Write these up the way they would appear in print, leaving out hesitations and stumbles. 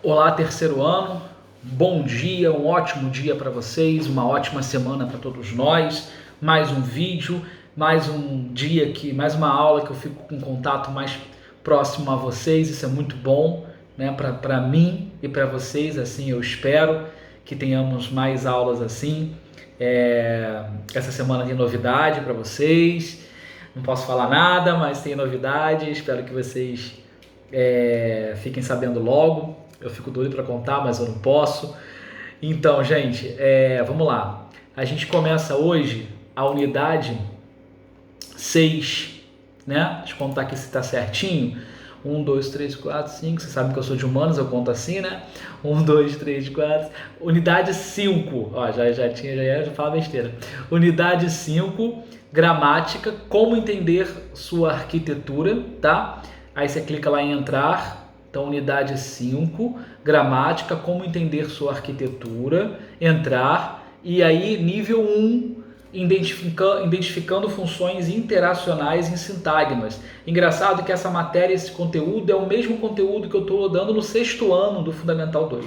Olá, terceiro ano, bom dia, um ótimo dia para vocês, uma ótima semana para todos nós, mais um vídeo, mais um dia que, mais uma aula que eu fico com contato mais próximo a vocês, isso é muito bom, né, para mim e para vocês, assim eu espero que tenhamos mais aulas assim. Essa semana tem novidade para vocês, não posso falar nada, mas tem novidade, espero que vocês fiquem sabendo logo. Eu fico doido para contar, mas eu não posso. Então, gente, vamos lá. A gente começa hoje a unidade 6, né? Deixa eu contar aqui se está certinho. 1, 2, 3, 4, 5. Vocês sabem que eu sou de humanos, eu conto assim, né? 1, 2, 3, 4. Unidade 5. Ó, já fala besteira. Unidade 5, gramática, como entender sua arquitetura, tá? Aí você clica lá em entrar. Então, unidade 5, gramática, como entender sua arquitetura, entrar, e aí nível 1, identificando funções interacionais em sintagmas. Engraçado que essa matéria, esse conteúdo, é o mesmo conteúdo que eu estou dando no 6º ano do Fundamental 2.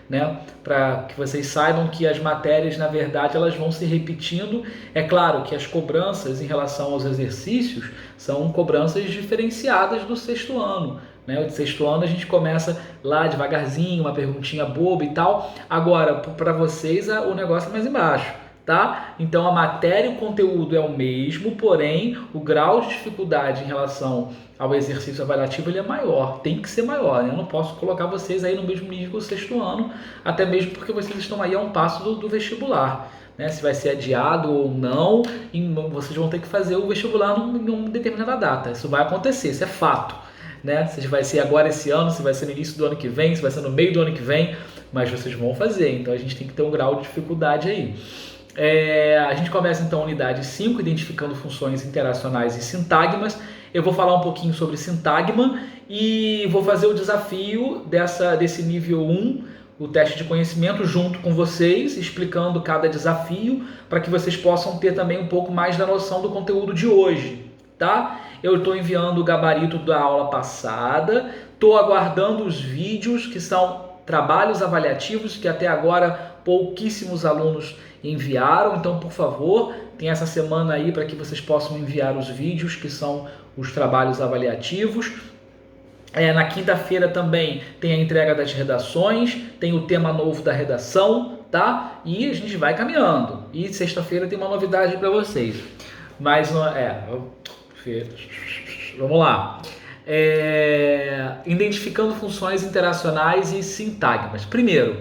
Né? Para que vocês saibam que as matérias, na verdade, elas vão se repetindo. É claro que as cobranças em relação aos exercícios são cobranças diferenciadas do 6º ano. Né? O 6º ano a gente começa lá devagarzinho, uma perguntinha boba e tal. Agora, para vocês, o negócio é mais embaixo. Tá? Então a matéria e o conteúdo é o mesmo, porém o grau de dificuldade em relação ao exercício avaliativo ele é maior, tem que ser maior, né? Eu não posso colocar vocês aí no mesmo nível que o 6º ano, até mesmo porque vocês estão aí a um passo do vestibular, né? Se vai ser adiado ou não, vocês vão ter que fazer o vestibular em uma determinada data, isso vai acontecer, isso é fato, né? Se vai ser agora esse ano, se vai ser no início do ano que vem, se vai ser no meio do ano que vem, mas vocês vão fazer, então a gente tem que ter um grau de dificuldade aí. A gente começa então a unidade 5, identificando funções interacionais e sintagmas. Eu vou falar um pouquinho sobre sintagma e vou fazer o desafio desse nível 1, o teste de conhecimento, junto com vocês, explicando cada desafio, para que vocês possam ter também um pouco mais da noção do conteúdo de hoje, tá? Eu estou enviando o gabarito da aula passada, estou aguardando os vídeos, que são trabalhos avaliativos, que até agora pouquíssimos alunos enviaram, então por favor, tem essa semana aí para que vocês possam enviar os vídeos, que são os trabalhos avaliativos. Na quinta-feira também tem a entrega das redações, tem o tema novo da redação, tá? E a gente vai caminhando. E sexta-feira tem uma novidade para vocês. Mas vamos lá. Identificando funções interacionais e sintagmas. Primeiro,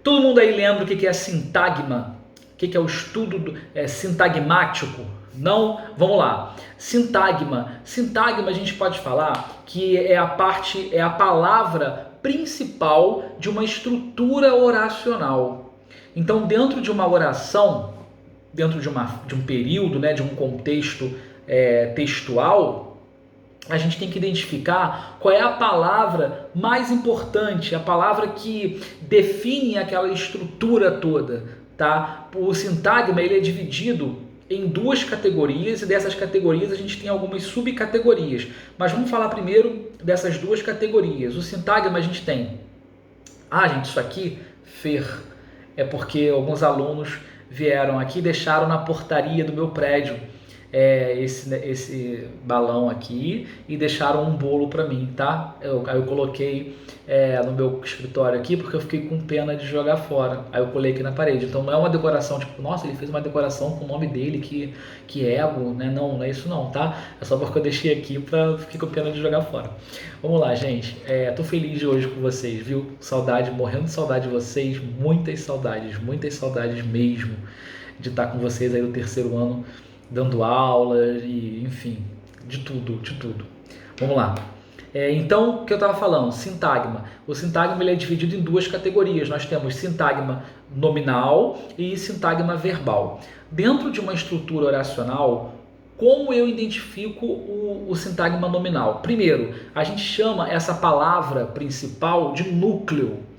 todo mundo aí lembra o que é sintagma? O que é o estudo sintagmático? Não? Vamos lá. Sintagma. Sintagma a gente pode falar que é a palavra principal de uma estrutura oracional. Então, dentro de uma oração, dentro de um período, né, de um contexto textual, a gente tem que identificar qual é a palavra mais importante, a palavra que define aquela estrutura toda. Tá? O sintagma ele é dividido em 2 categorias e dessas categorias a gente tem algumas subcategorias. Mas vamos falar primeiro dessas 2 categorias. O sintagma a gente tem... gente, isso aqui, é porque alguns alunos vieram aqui e deixaram na portaria do meu prédio esse balão aqui e deixaram um bolo para mim, tá? Aí eu coloquei no meu escritório aqui porque eu fiquei com pena de jogar fora. Aí eu colei aqui na parede. Então não é uma decoração tipo, nossa, ele fez uma decoração com o nome dele, que ego, né? Não é isso não, tá? É só porque eu deixei aqui fiquei com pena de jogar fora. Vamos lá, gente. Tô feliz de hoje com vocês, viu? Saudade, morrendo de saudade de vocês, muitas saudades mesmo de estar com vocês aí no terceiro ano, dando aulas e, enfim, de tudo. Vamos lá. Então, o que eu estava falando? Sintagma. O sintagma ele é dividido em 2 categorias. Nós temos sintagma nominal e sintagma verbal. Dentro de uma estrutura oracional, como eu identifico o sintagma nominal? Primeiro, a gente chama essa palavra principal de núcleo.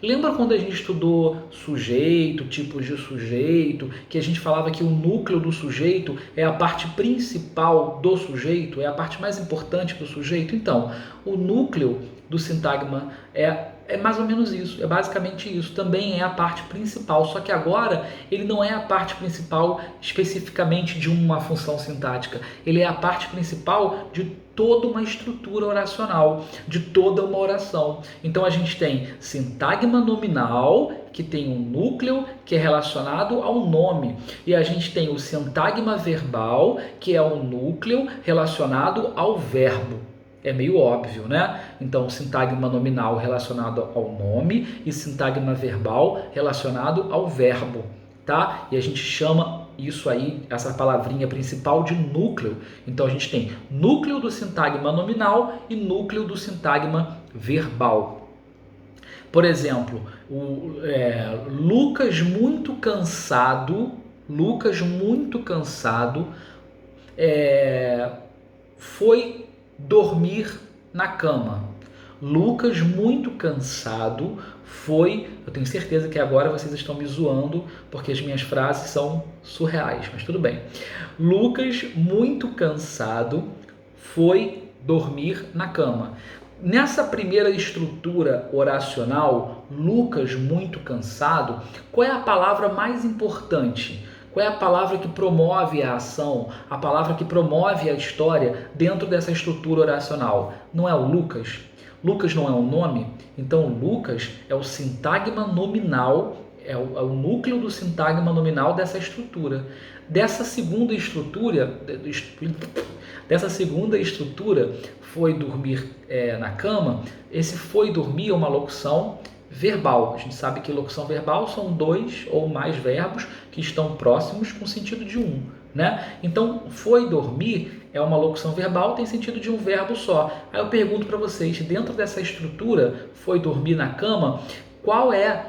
Lembra quando a gente estudou sujeito, tipos de sujeito, que a gente falava que o núcleo do sujeito é a parte principal do sujeito, é a parte mais importante do sujeito? Então, o núcleo do sintagma é mais ou menos isso, é basicamente isso. Também é a parte principal, só que agora ele não é a parte principal especificamente de uma função sintática, ele é a parte principal de toda uma estrutura oracional, de toda uma oração. Então a gente tem sintagma nominal, que tem um núcleo que é relacionado ao nome, e a gente tem o sintagma verbal, que é um núcleo relacionado ao verbo. É meio óbvio, né? Então, sintagma nominal relacionado ao nome e sintagma verbal relacionado ao verbo, tá? E a gente chama isso aí, essa palavrinha principal, de núcleo. Então, a gente tem núcleo do sintagma nominal e núcleo do sintagma verbal. Por exemplo, Lucas muito cansado, foi dormir na cama. Lucas muito cansado foi... Eu tenho certeza que agora vocês estão me zoando porque as minhas frases são surreais, mas tudo bem. Lucas muito cansado foi dormir na cama. Nessa primeira estrutura oracional, Lucas muito cansado, qual é a palavra mais importante? Qual é a palavra que promove a ação, a palavra que promove a história dentro dessa estrutura oracional? Não é o Lucas? Lucas não é um nome? Então, Lucas é o sintagma nominal, é o núcleo do sintagma nominal dessa estrutura. Dessa segunda estrutura, foi dormir na cama. Esse foi dormir é uma locução verbal. A gente sabe que locução verbal são dois ou mais verbos que estão próximos com sentido de um, né? Então, foi dormir é uma locução verbal, tem sentido de um verbo só. Aí eu pergunto para vocês, dentro dessa estrutura, foi dormir na cama, qual é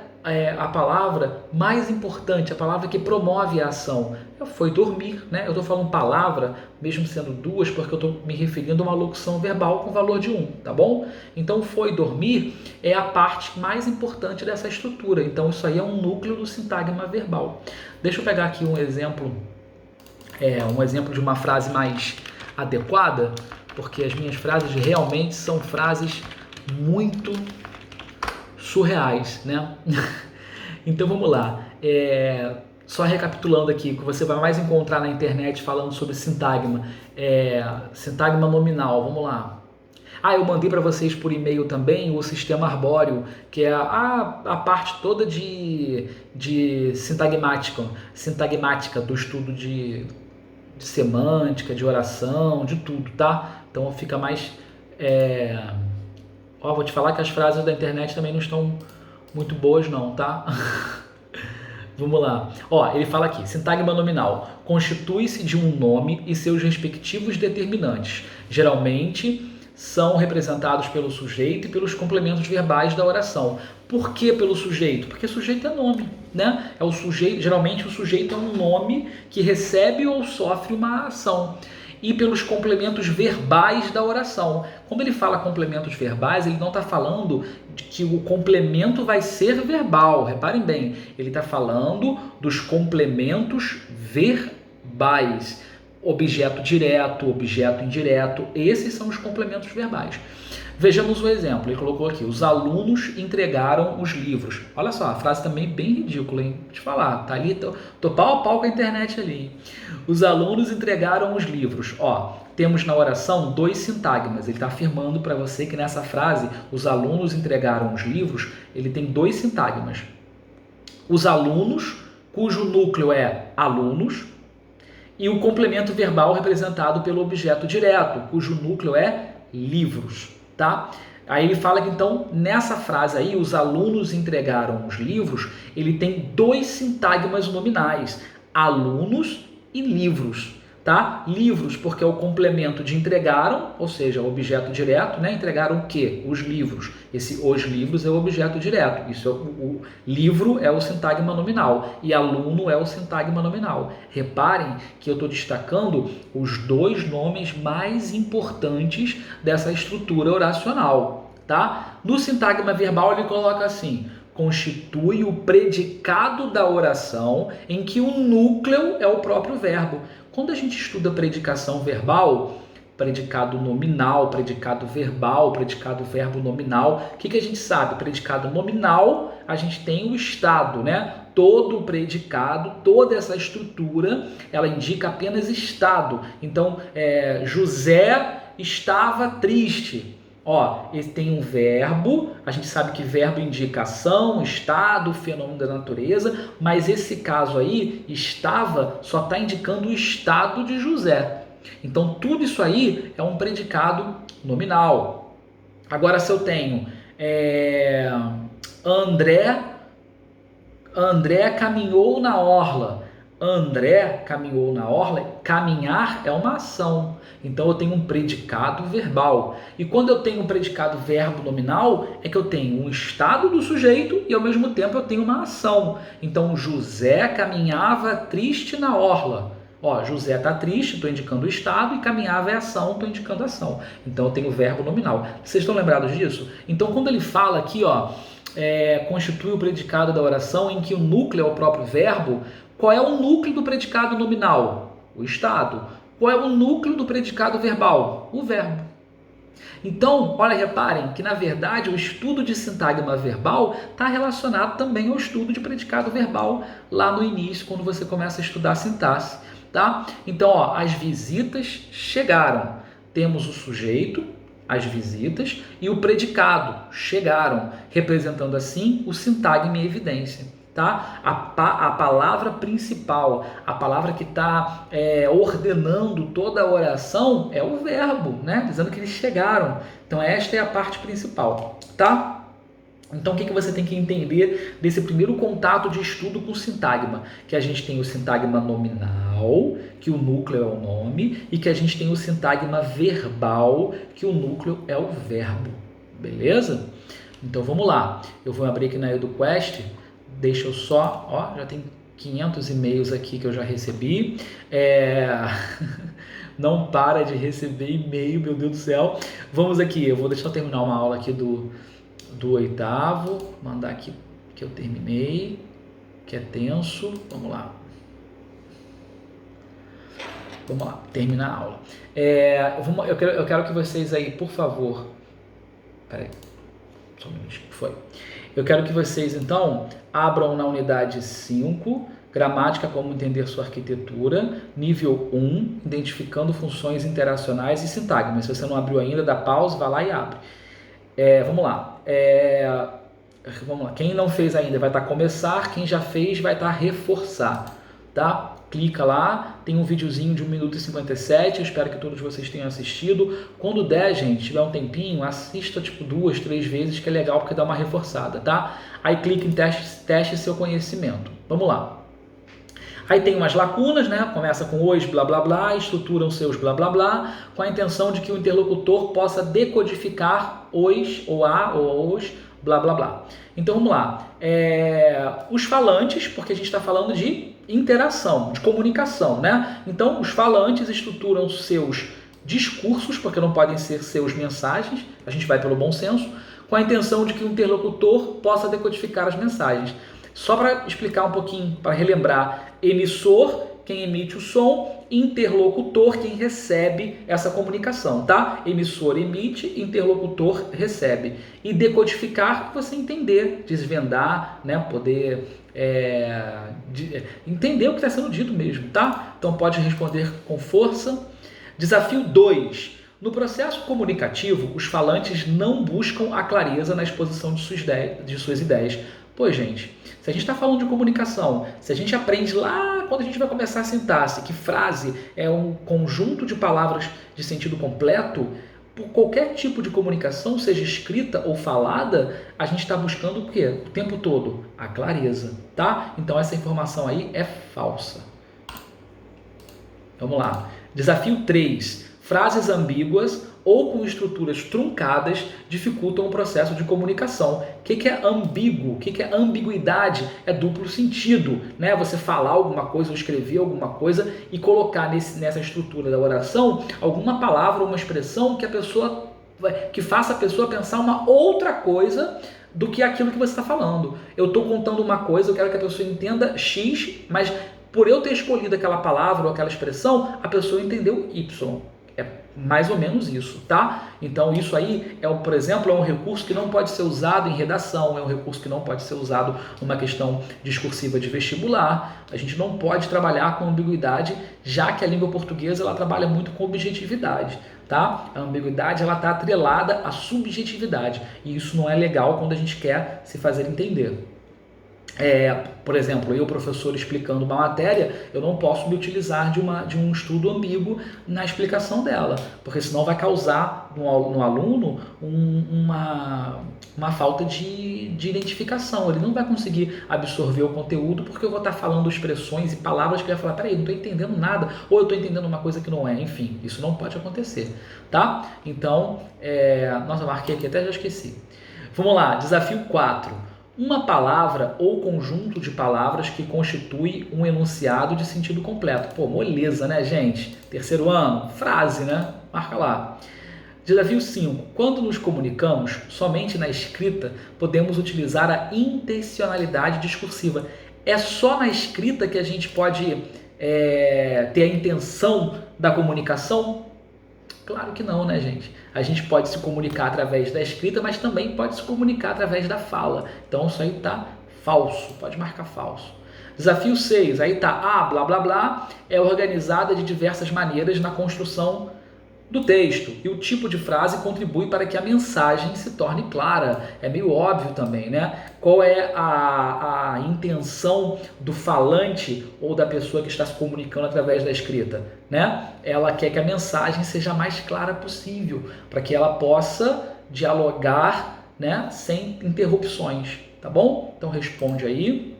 a palavra mais importante, a palavra que promove a ação? Foi dormir, né? Eu estou falando palavra, mesmo sendo duas, porque eu estou me referindo a uma locução verbal com valor de um, tá bom? Então, foi dormir é a parte mais importante dessa estrutura. Então, isso aí é um núcleo do sintagma verbal. Deixa eu pegar aqui um exemplo de uma frase mais adequada, porque as minhas frases realmente são frases muito surreais, né? Então vamos lá. Só recapitulando aqui, o que você vai mais encontrar na internet falando sobre sintagma, sintagma nominal, vamos lá. Eu mandei para vocês por e-mail também o sistema arbóreo, que é a parte toda de sintagmática do estudo de semântica, de oração, de tudo, tá? Então fica mais... vou te falar que as frases da internet também não estão muito boas não, tá? Vamos lá. Ele fala aqui, sintagma nominal. Constitui-se de um nome e seus respectivos determinantes. Geralmente são representados pelo sujeito e pelos complementos verbais da oração. Por que pelo sujeito? Porque sujeito é nome, né? É o sujeito, geralmente o sujeito é um nome que recebe ou sofre uma ação. E pelos complementos verbais da oração. Quando ele fala complementos verbais, ele não está falando de que o complemento vai ser verbal. Reparem bem, ele está falando dos complementos verbais. Objeto direto, objeto indireto, esses são os complementos verbais. Vejamos o exemplo, ele colocou aqui, os alunos entregaram os livros. Olha só, a frase também bem ridícula, hein? Vou te falar, tá ali, tô pau a pau com a internet ali. Os alunos entregaram os livros. Temos na oração dois sintagmas, ele está afirmando para você que nessa frase, os alunos entregaram os livros, ele tem dois sintagmas. Os alunos, cujo núcleo é alunos, e o complemento verbal representado pelo objeto direto, cujo núcleo é livros, tá? Aí ele fala que então, nessa frase aí, os alunos entregaram os livros, ele tem dois sintagmas nominais, alunos e livros, tá? Livros, porque é o complemento de entregaram, ou seja, o objeto direto, né? Entregaram o quê? Os livros. Os livros é o objeto direto. Isso o livro é o sintagma nominal e aluno é o sintagma nominal. Reparem que eu estou destacando os dois nomes mais importantes dessa estrutura oracional, tá? No sintagma verbal ele coloca assim: constitui o predicado da oração em que o núcleo é o próprio verbo. Quando a gente estuda predicação verbal, predicado nominal, predicado verbal, predicado verbo nominal. O que a gente sabe? Predicado nominal, a gente tem o estado, né? Todo o predicado, toda essa estrutura, ela indica apenas estado. Então, José estava triste. Ele tem um verbo, a gente sabe que verbo indica ação, estado, fenômeno da natureza, mas esse caso aí, estava, só está indicando o estado de José. Então, tudo isso aí é um predicado nominal. Agora, se eu tenho André caminhou na orla. André caminhou na orla. Caminhar é uma ação. Então eu tenho um predicado verbal. E quando eu tenho um predicado verbo nominal, é que eu tenho um estado do sujeito e ao mesmo tempo eu tenho uma ação. Então José caminhava triste na orla. José está triste, estou indicando o estado, e caminhava é ação, estou indicando ação. Então eu tenho o verbo nominal. Vocês estão lembrados disso? Então quando ele fala aqui, constitui o predicado da oração em que o núcleo é o próprio verbo, qual é o núcleo do predicado nominal? O estado. Qual é o núcleo do predicado verbal? O verbo. Então, reparem que na verdade o estudo de sintagma verbal está relacionado também ao estudo de predicado verbal lá no início, quando você começa a estudar a sintaxe, tá? Então, as visitas chegaram. Temos o sujeito, as visitas, e o predicado chegaram, representando assim o sintagma em evidência. Tá? A palavra principal, a palavra que está ordenando toda a oração é o verbo, né? Dizendo que eles chegaram. Então esta é a parte principal, tá? Então o que você tem que entender desse primeiro contato de estudo com o sintagma? Que a gente tem o sintagma nominal, que o núcleo é o nome, e que a gente tem o sintagma verbal, que o núcleo é o verbo. Beleza? Então vamos lá. Eu vou abrir aqui na EduQuest. Deixa eu só, já tem 500 e-mails aqui que eu já recebi. Não para de receber e-mail, meu Deus do céu. Vamos aqui, eu vou deixar eu terminar uma aula aqui do oitavo. Mandar aqui que eu terminei, que é tenso. Vamos lá, terminar a aula. Eu quero que vocês aí, por favor... Peraí, só um minutinho, foi. Eu quero que vocês, então, abram na unidade 5, gramática, como entender sua arquitetura, nível 1, identificando funções interacionais e sintagma. Se você não abriu ainda, dá pausa, vai lá e abre. Vamos lá. Quem não fez ainda vai estar começar, quem já fez vai estar reforçar, tá? Clica lá, tem um videozinho de 1 minuto e 57, eu espero que todos vocês tenham assistido. Quando der, gente, tiver um tempinho, assista 2, 3 vezes, que é legal porque dá uma reforçada, tá? Aí clica em teste seu conhecimento. Vamos lá. Aí tem umas lacunas, né? Começa com os, blá, blá, blá, estruturam seus blá, blá, blá, com a intenção de que o interlocutor possa decodificar os, ou a, ou os, blá, blá, blá. Então, vamos lá. Os falantes, porque a gente está falando de interação, de comunicação, né? Então, os falantes estruturam seus discursos, porque não podem ser seus mensagens, a gente vai pelo bom senso, com a intenção de que o interlocutor possa decodificar as mensagens. Só para explicar um pouquinho, para relembrar, emissor, quem emite o som, interlocutor, quem recebe essa comunicação, tá? Emissor emite, interlocutor recebe. E decodificar, você entender, desvendar, né? Poder entender o que está sendo dito mesmo, tá? Então pode responder com força. Desafio 2. No processo comunicativo, os falantes não buscam a clareza na exposição de suas ideias. Pô, gente, se a gente está falando de comunicação, se a gente aprende lá quando a gente vai começar a sintaxe, que frase é um conjunto de palavras de sentido completo, por qualquer tipo de comunicação, seja escrita ou falada, a gente está buscando o quê? O tempo todo? A clareza, tá? Então essa informação aí é falsa. Vamos lá. Desafio 3. Frases ambíguas ou com estruturas truncadas dificultam o processo de comunicação. O que é ambíguo? O que é ambiguidade? É duplo sentido, né? Você falar alguma coisa ou escrever alguma coisa e colocar nessa estrutura da oração alguma palavra ou uma expressão que faça a pessoa pensar uma outra coisa do que aquilo que você está falando. Eu estou contando uma coisa, eu quero que a pessoa entenda X, mas por eu ter escolhido aquela palavra ou aquela expressão, a pessoa entendeu Y. mais ou menos isso, tá? Então isso aí, por exemplo, é um recurso que não pode ser usado em redação, é um recurso que não pode ser usado numa questão discursiva de vestibular. A gente não pode trabalhar com ambiguidade, já que a língua portuguesa ela trabalha muito com objetividade, tá? A ambiguidade ela está atrelada à subjetividade, e isso não é legal quando a gente quer se fazer entender. Por exemplo, eu, professor, explicando uma matéria, eu não posso me utilizar de um estudo ambíguo na explicação dela, porque senão vai causar no aluno uma falta de identificação. Ele não vai conseguir absorver o conteúdo porque eu vou estar falando expressões e palavras que ele vai falar, peraí, não estou entendendo nada, ou eu estou entendendo uma coisa que não é. Enfim, isso não pode acontecer, tá? Então, nossa, marquei aqui, até já esqueci. Vamos lá, desafio 4. Uma palavra ou conjunto de palavras que constitui um enunciado de sentido completo. Pô, moleza, né, gente? Terceiro ano, frase, né? Marca lá. Desafio 5. Quando nos comunicamos, somente na escrita, podemos utilizar a intencionalidade discursiva. É só na escrita que a gente pode ter a intenção da comunicação? Claro que não, né, gente? A gente pode se comunicar através da escrita, mas também pode se comunicar através da fala. Então isso aí tá falso, pode marcar falso. Desafio 6, aí tá, blá blá blá, é organizada de diversas maneiras na construção do texto, e o tipo de frase contribui para que a mensagem se torne clara. É meio óbvio também, né? Qual é a intenção do falante ou da pessoa que está se comunicando através da escrita, né? Ela quer que a mensagem seja a mais clara possível, para que ela possa dialogar, né, sem interrupções, tá bom? Então responde aí.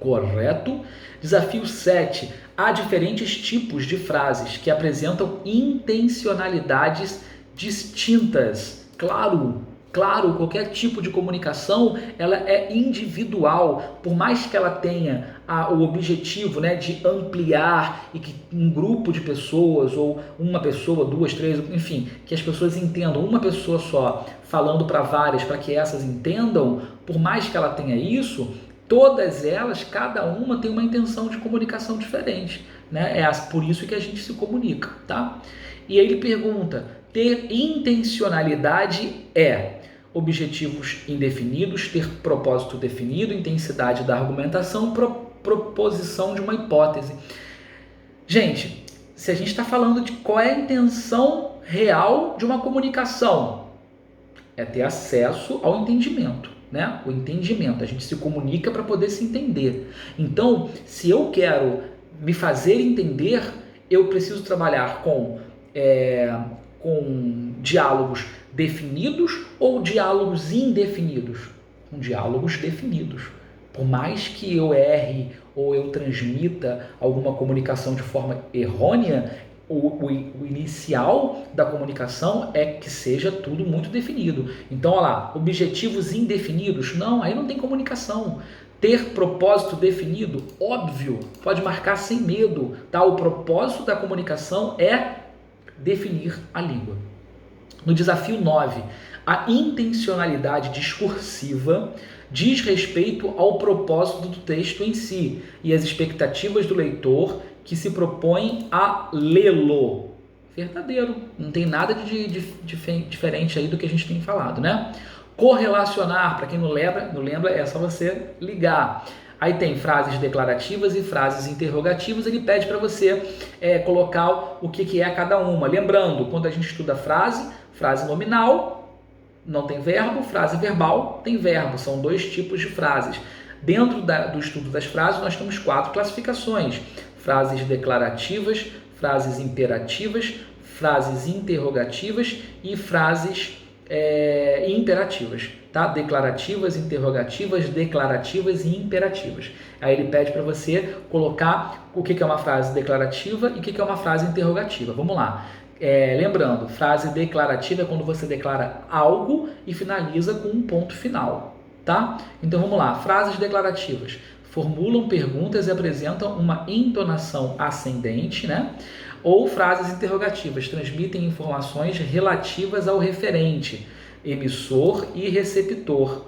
Correto. Desafio 7. Há diferentes tipos de frases que apresentam intencionalidades distintas. Claro, qualquer tipo de comunicação ela é individual, por mais que ela tenha o objetivo, né, de ampliar e que um grupo de pessoas, ou uma pessoa, duas, três, enfim, que as pessoas entendam, uma pessoa só falando para várias, para que essas entendam, por mais que ela tenha isso, todas elas, cada uma tem uma intenção de comunicação diferente, né? É por isso que a gente se comunica, tá? E aí ele pergunta, ter intencionalidade é objetivos indefinidos, ter propósito definido, intensidade da argumentação, proposição de uma hipótese. Gente, se a gente está falando de qual é a intenção real de uma comunicação, é ter acesso ao entendimento. Né? O entendimento, a gente se comunica para poder se entender. Então, se eu quero me fazer entender, eu preciso trabalhar com diálogos definidos ou diálogos indefinidos? Com diálogos definidos. Por mais que eu erre ou eu transmita alguma comunicação de forma errônea, o inicial da comunicação é que seja tudo muito definido. Então, olha lá, objetivos indefinidos, não, aí não tem comunicação. Ter propósito definido, óbvio, pode marcar sem medo, tá? O propósito da comunicação é definir a língua. No desafio 9, a intencionalidade discursiva diz respeito ao propósito do texto em si e as expectativas do leitor que se propõe a lê-lo. Verdadeiro, não tem nada de diferente aí do que a gente tem falado, né? Correlacionar, para quem não lembra, é só você ligar. Aí tem frases declarativas e frases interrogativas, ele pede para você colocar o que é cada uma. Lembrando, quando a gente estuda frase nominal, não tem verbo, frase verbal tem verbo, são dois tipos de frases. Dentro do estudo das frases, nós temos 4 classificações: frases declarativas, frases imperativas, frases interrogativas e frases imperativas, tá? Declarativas, interrogativas, declarativas e imperativas. Aí ele pede para você colocar o que é uma frase declarativa e o que é uma frase interrogativa. Vamos lá. Lembrando, frase declarativa é quando você declara algo e finaliza com um ponto final, tá? Então vamos lá, frases declarativas. Formulam perguntas e apresentam uma entonação ascendente, né? Ou frases interrogativas, transmitem informações relativas ao referente, emissor e receptor.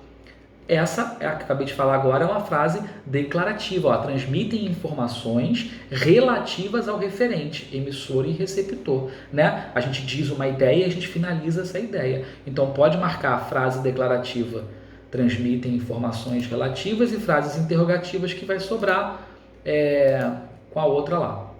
Essa, a que acabei de falar agora, é uma frase declarativa. Ó, transmitem informações relativas ao referente, emissor e receptor. Né? A gente diz uma ideia e a gente finaliza essa ideia. Então, pode marcar a frase declarativa, transmitem informações relativas, e frases interrogativas, que vai sobrar com a outra lá.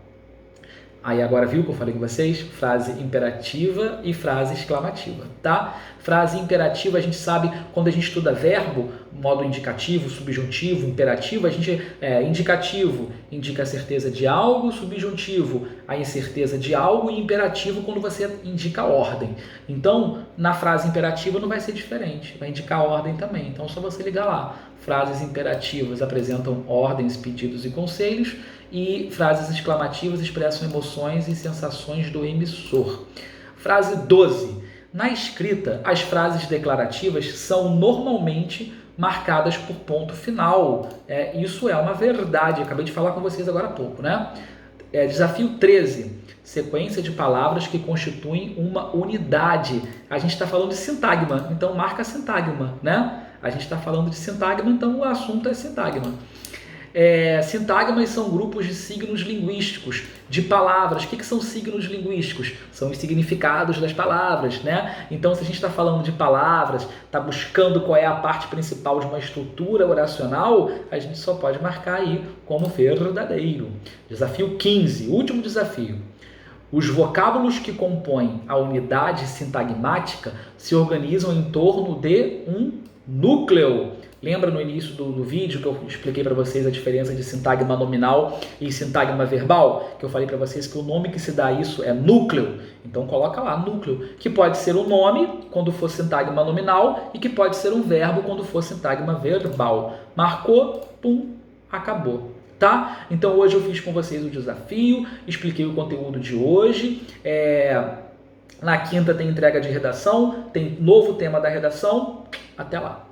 Aí agora viu que eu falei com vocês? Frase imperativa e frase exclamativa, tá? Frase imperativa, a gente sabe, quando a gente estuda verbo, modo indicativo, subjuntivo, imperativo, a gente indicativo indica a certeza de algo, subjuntivo a incerteza de algo, e imperativo quando você indica a ordem. Então, na frase imperativa não vai ser diferente, vai indicar a ordem também. Então, é só você ligar lá. Frases imperativas apresentam ordens, pedidos e conselhos, e frases exclamativas expressam emoções e sensações do emissor. Frase 12. Na escrita, as frases declarativas são normalmente marcadas por ponto final. Isso é uma verdade, acabei de falar com vocês agora há pouco, né? Desafio 13. Sequência de palavras que constituem uma unidade. A gente está falando de sintagma, então marca sintagma, né? A gente está falando de sintagma, então o assunto é sintagma. Sintagmas são grupos de signos linguísticos, de palavras. O que são signos linguísticos? São os significados das palavras, né? Então, se a gente está falando de palavras, está buscando qual é a parte principal de uma estrutura oracional, a gente só pode marcar aí como verdadeiro. Desafio 15, último desafio. Os vocábulos que compõem a unidade sintagmática se organizam em torno de um núcleo. Lembra no início do vídeo que eu expliquei para vocês a diferença de sintagma nominal e sintagma verbal? Que eu falei para vocês que o nome que se dá a isso é núcleo. Então coloca lá, núcleo, que pode ser um nome quando for sintagma nominal e que pode ser um verbo quando for sintagma verbal. Marcou, pum, acabou. Tá? Então hoje eu fiz com vocês o desafio, expliquei o conteúdo de hoje. Na quinta tem entrega de redação, tem novo tema da redação. Até lá!